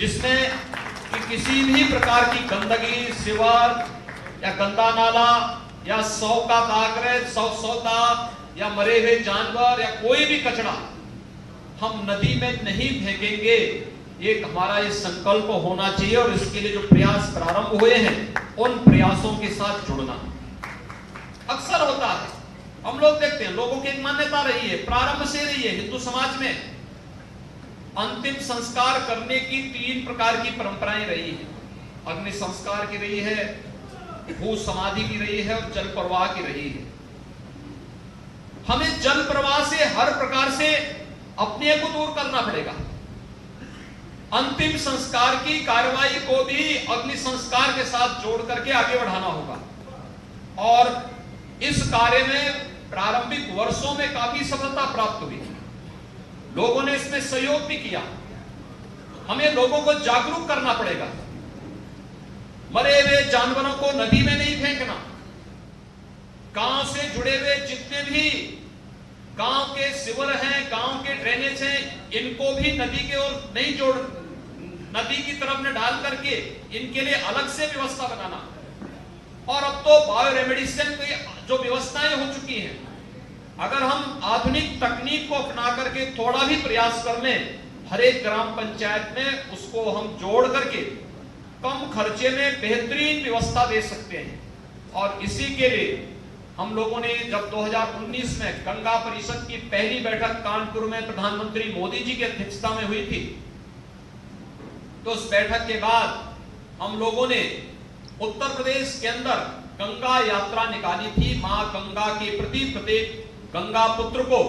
जिसमें कि किसी भी प्रकार की गंदगी, सीवर या गंदा नाला या सौ का दागरेज, सौदा या मरे हुए जानवर या कोई भी कचरा हम नदी में नहीं फेंकेंगे। ये हमारा ये संकल्प होना चाहिए और इसके लिए जो प्रयास प्रारंभ हुए हैं उन प्रयासों के साथ जुड़ना। अक्सर होता है, हम लोग देखते हैं, लोगों की एक मान्यता रही है, प्रारंभ से रही है हिंदू समाज में, अंतिम संस्कार करने की 3 प्रकार की परंपराएं रही है। अग्नि संस्कार की रही है, भू समाधि की रही है और जल प्रवाह की रही है। हमें जल प्रवाह से हर प्रकार से अपने को दूर करना पड़ेगा। अंतिम संस्कार की कार्रवाई को भी अग्नि संस्कार के साथ जोड़ करके आगे बढ़ाना होगा और इस कार्य में प्रारंभिक वर्षों में काफी सफलता प्राप्त हुई। लोगों ने इसमें सहयोग भी किया। हमें लोगों को जागरूक करना पड़ेगा। मरे हुए जानवरों को नदी में नहीं फेंकना। गांव से जुड़े हुए जितने भी गांव के सिवर हैं, गांव के ड्रेनेज हैं, इनको भी नदी के ओर नहीं जोड़, नदी की तरफ न डाल करके इनके लिए अलग से व्यवस्था बनाना। और अब तो बायो रेमेडिएशन की जो व्यवस्थाएं हो चुकी हैं, अगर हम आधुनिक तकनीक को अपना करके थोड़ा भी प्रयास कर लें, हर एक ग्राम पंचायत में उसको हम जोड़ करके कम खर्चे में बेहतरीन व्यवस्था दे सकते हैं। और इसी के लिए हम लोगों ने जब 2019 में गंगा परिषद की पहली बैठक कानपुर में प्रधानमंत्री मोदी जी की अध्यक्षता में हुई थी, तो उस बैठक के बाद हम लोगों ने उत्तर प्रदेश के अंदर गंगा यात्रा निकाली थी। मां गंगा के प्रति प्रत्येक गंगा पुत्र को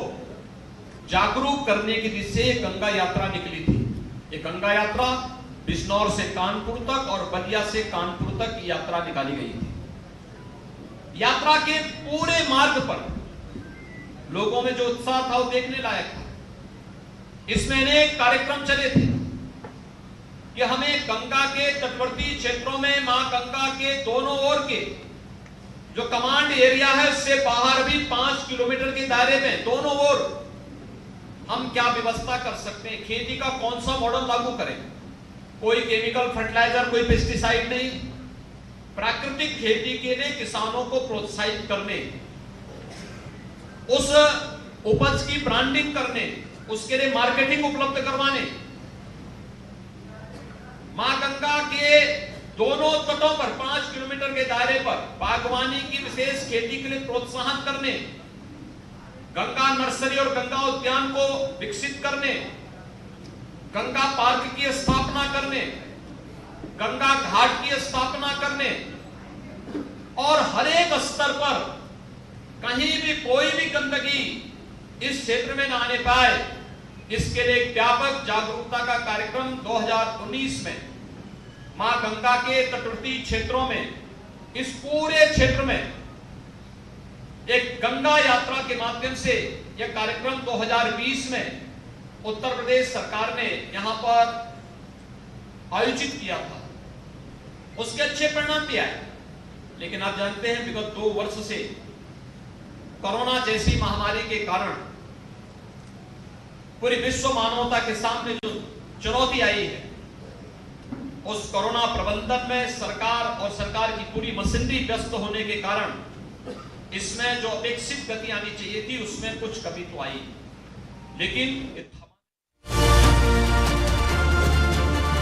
जागरूक करने की दिशा से गंगा यात्रा निकली थी। ये गंगा यात्रा बिजनौर से कानपुर तक और बलिया से कानपुर तक की यात्रा निकाली गई थी। यात्रा के पूरे मार्ग पर लोगों में जो उत्साह था वो देखने लायक था। इसमें अनेक कार्यक्रम चले थे कि हमें गंगा के तटवर्ती क्षेत्रों में मां गंगा के दोनों ओर के जो कमांड एरिया है उससे बाहर भी 5 किलोमीटर के दायरे में दोनों ओर हम क्या व्यवस्था कर सकते हैं, खेती का कौन सा मॉडल लागू करें। कोई केमिकल फर्टिलाइजर, कोई पेस्टिसाइड नहीं, प्राकृतिक खेती के लिए किसानों को प्रोत्साहित करने, उस उपज की ब्रांडिंग करने, उसके लिए मार्केटिंग उपलब्ध करवाने, मां गंगा के दोनों तटों पर 5 किलोमीटर के दायरे पर बागवानी की विशेष खेती के लिए प्रोत्साहन करने, गंगा नर्सरी और गंगा उद्यान को विकसित करने, गंगा पार्क की स्थापना करने, गंगा घाट की स्थापना करने और हर एक स्तर पर कहीं भी कोई भी गंदगी इस क्षेत्र में न आने पाए, इसके लिए एक व्यापक जागरूकता का कार्यक्रम 2019 में मां गंगा के तटवर्ती क्षेत्रों में, इस पूरे क्षेत्र में एक गंगा यात्रा के माध्यम से यह कार्यक्रम 2020 में उत्तर प्रदेश सरकार ने यहां पर आयोजित किया था। उसके अच्छे परिणाम भी आए, लेकिन आप जानते हैं विगत 2 वर्ष से कोरोना जैसी महामारी के कारण पूरी विश्व मानवता के सामने जो चुनौती आई है, उस कोरोना प्रबंधन में सरकार और सरकार की पूरी मशीनरी व्यस्त होने के कारण इसमें जो अपेक्षित गति आनी चाहिए थी उसमें कुछ कमी तो आई, लेकिन